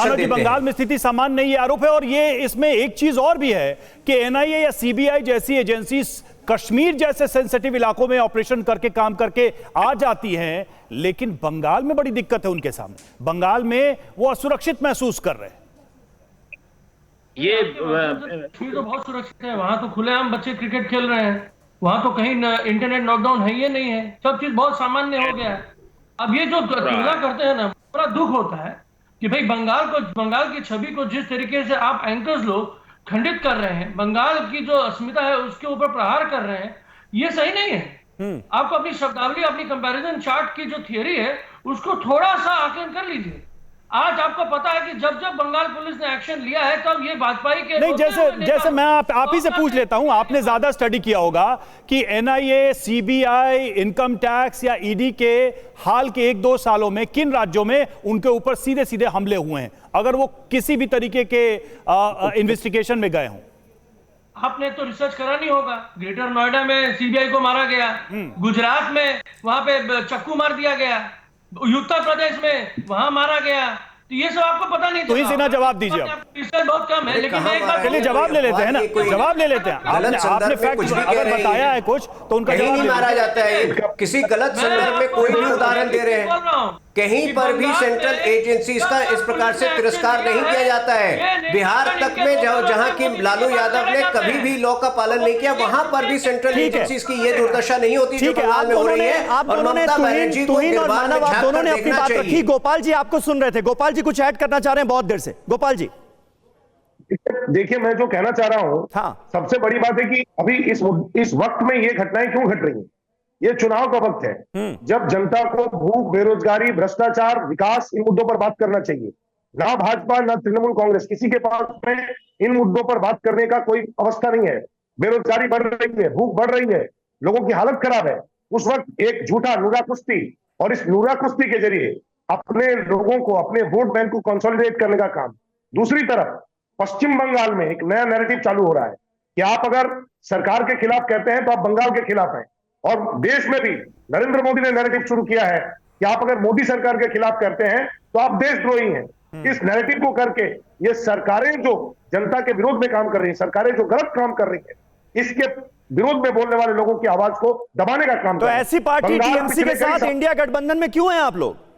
मानो जी बंगाल में स्थिति सामान्य नहीं, आरोप है। और ये इसमें एक चीज और भी है कि एनआईए या सीबीआई जैसी एजेंसी कश्मीर जैसे सेंसिटिव इलाकों में ऑपरेशन करके काम करके आ जाती हैं, लेकिन बंगाल में बड़ी दिक्कत है उनके सामने। बंगाल में वो असुरक्षित महसूस कर रहे हैं। ये कश्मीर तो बहुत सुरक्षित है, वहां तो खुलेआम बच्चे क्रिकेट खेल रहे हैं, वहां तो कहीं इंटरनेट नॉकडाउन है, ये नहीं है, सब चीज बहुत सामान्य हो गया है। अब ये जो तुलना करते हैं ना, बड़ा दुख होता है कि भाई बंगाल की छवि को जिस तरीके से आप एंकर्स लोग खंडित कर रहे हैं, बंगाल की जो अस्मिता है उसके ऊपर प्रहार कर रहे हैं, ये सही नहीं है। आपको अपनी शब्दावली, अपनी कंपैरिजन चार्ट की जो थियरी है उसको थोड़ा सा आकलन कर लीजिए। आज आपको पता है कि जब बंगाल पुलिस ने एक्शन लिया है तब ये वाजपेयी के नहीं, जैसे मैं आप ही से पूछ लेता हूं, आपने ज्यादा स्टडी किया होगा कि एनआईए, सीबीआई, इनकम टैक्स या ईडी के हाल के 1-2 सालों में किन राज्यों में उनके ऊपर सीधे सीधे हमले हुए हैं, अगर वो किसी भी तरीके के इन्वेस्टिगेशन में गए हों? आपने तो रिसर्च करा नहीं होगा। ग्रेटर नोएडा में सीबीआई को मारा गया, गुजरात में वहां पे चक्कू मार दिया गया, उत्तर प्रदेश में वहां मारा गया, तो ये सब आपको पता नहीं। तो ही सीधा जवाब दीजिए। रिसर्च बहुत कम है, लेकिन एक बात चलिए जवाब ले लेते हैं ना, जवाब ले लेते हैं। आपने फैक्ट अगर बताया है कुछ तो उनका जवाब नहीं मारा जाता है। किसी गलत संदर्भ में कोई भी उदाहरण दे रहे हैं, कहीं पर भी सेंट्रल एजेंसीज का इस प्रकार से तिरस्कार नहीं किया जाता है। बिहार तक में जहां की लालू यादव ने कभी भी लॉ का पालन नहीं किया, वहां पर भी सेंट्रल एजेंसीज की ये दुर्दशा नहीं होती जो बंगाल में हो रही है। और ममता बनर्जी को निर्बाध में झांक कर देखना चाहिए। गोपाल जी आपको सुन रहे थे, गोपाल जी कुछ ऐड करना चाह रहे हैं बहुत देर से। गोपाल जी देखिए, मैं जो कहना चाह रहा हूं, सबसे बड़ी बात है कि अभी इस वक्त में ये घटनाएं क्यों घट रही हैं। ये चुनाव का वक्त है जब जनता को भूख, बेरोजगारी, भ्रष्टाचार, विकास, इन मुद्दों पर बात करना चाहिए। ना भाजपा ना तृणमूल कांग्रेस किसी के पास में इन मुद्दों पर बात करने का कोई अवस्था नहीं है। बेरोजगारी बढ़ रही है, भूख बढ़ रही है, लोगों की हालत खराब है। उस वक्त एक झूठा नूरा कुश्ती, और इस नूरा कुश्ती के जरिए अपने लोगों को, अपने वोट बैंक को कंसोलिडेट करने का काम। दूसरी तरफ पश्चिम बंगाल में एक नया नैरेटिव चालू हो रहा है कि आप अगर सरकार के खिलाफ कहते हैं तो आप बंगाल के खिलाफ हैं। और देश में भी नरेंद्र मोदी ने नैरेटिव शुरू किया है कि आप अगर मोदी सरकार के खिलाफ कहते हैं तो आप देशद्रोही हैं। इस नैरेटिव को करके ये सरकारें जो जनता के विरोध में काम कर रही हैं, सरकारें जो गलत काम कर रही हैं, इसके विरोध में बोलने वाले लोगों की आवाज को दबाने का काम। तो ऐसी पार्टी टीएमसी के साथ इंडिया गठबंधन में क्यों हैं आप लोग?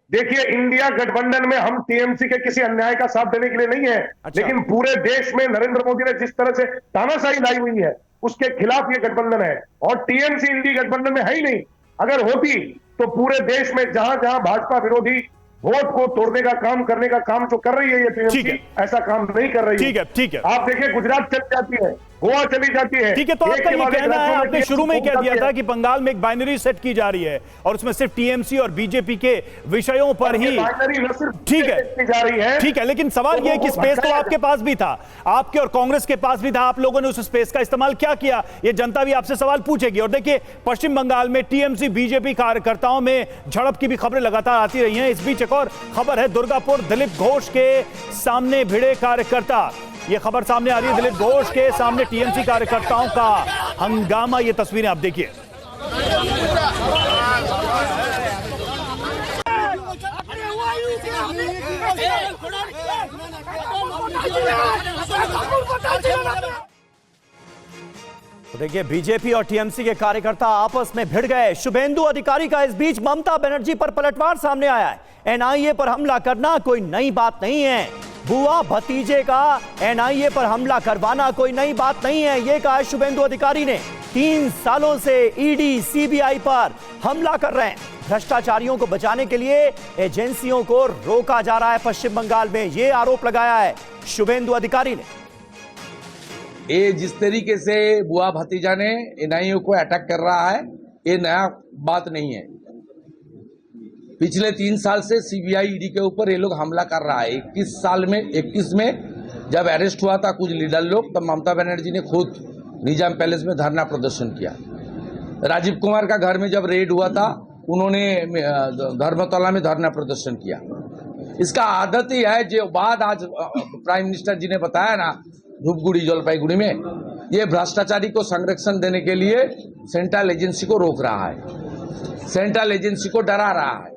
देखिए, इंडिया गठबंधन में हम टीएमसी के किसी अन्याय का साथ देने के लिए नहीं है। लेकिन पूरे देश में नरेंद्र मोदी ने जिस तरह से तानाशाही लाई हुई है उसके खिलाफ ये गठबंधन है। और टीएमसी इंडिया गठबंधन में है ही नहीं। अगर होती तो पूरे देश में जहां जहां भाजपा विरोधी वोट को तोड़ने का काम करने का काम जो कर रही है ये टीएमसी, ऐसा काम नहीं कर रही है। ठीक है। आप देखिए, गुजरात चली जाती है, गोवा चली जाती है। ठीक है, तो आपका ये कहना है, आपने शुरू में ही कह दिया था कि बंगाल में एक बाइनरी सेट की जा रही है और उसमें सिर्फ टीएमसी और बीजेपी के विषयों पर ही। ठीक है, लेकिन सवाल यह है कि स्पेस तो आपके पास भी था, आपके और कांग्रेस के पास भी था। आप लोगों ने उस स्पेस का इस्तेमाल क्या किया, ये जनता भी आपसे सवाल पूछेगी। और देखिए, पश्चिम बंगाल में टीएमसी बीजेपी कार्यकर्ताओं में झड़प की भी खबरें लगातार आती रही हैं। इस बीच एक और खबर है, दुर्गापुर दिलीप घोष के सामने भिड़े कार्यकर्ता। ये खबर सामने आ रही है, दिलीप घोष के सामने टीएमसी कार्यकर्ताओं का हंगामा। ये तस्वीरें आप देखिए। तो देखिए, बीजेपी और टीएमसी के कार्यकर्ता आपस में भिड़ गए। शुभेंदु अधिकारी का इस बीच ममता बनर्जी पर पलटवार सामने आया है। एनआईए पर हमला करना कोई नई बात नहीं है। बुआ भतीजे का एनआईए पर हमला करवाना कोई नई बात नहीं है, ये कहा शुभेंदु अधिकारी ने। 3 सालों से ईडी, सीबीआई पर हमला कर रहे हैं। भ्रष्टाचारियों को बचाने के लिए एजेंसियों को रोका जा रहा है पश्चिम बंगाल में, ये आरोप लगाया है शुभेंदु अधिकारी ने। ये जिस तरीके से बुआ भतीजा ने एनआईए को अटैक कर रहा है, ये नया बात नहीं है। पिछले 3 साल से सीबीआई, ईडी के ऊपर ये लोग हमला कर रहा है। 21 में जब अरेस्ट हुआ था कुछ लीडर लोग, तब ममता बनर्जी ने खुद निजाम पैलेस में धरना प्रदर्शन किया। राजीव कुमार का घर में जब रेड हुआ था, उन्होंने धर्मतला में धरना प्रदर्शन किया। इसका आदत ही है, जो बात आज प्राइम मिनिस्टर जी ने बताया ना धूपगुड़ी जलपाईगुड़ी में, ये भ्रष्टाचारी को संरक्षण देने के लिए सेंट्रल एजेंसी को रोक रहा है, सेंट्रल एजेंसी को डरा रहा है।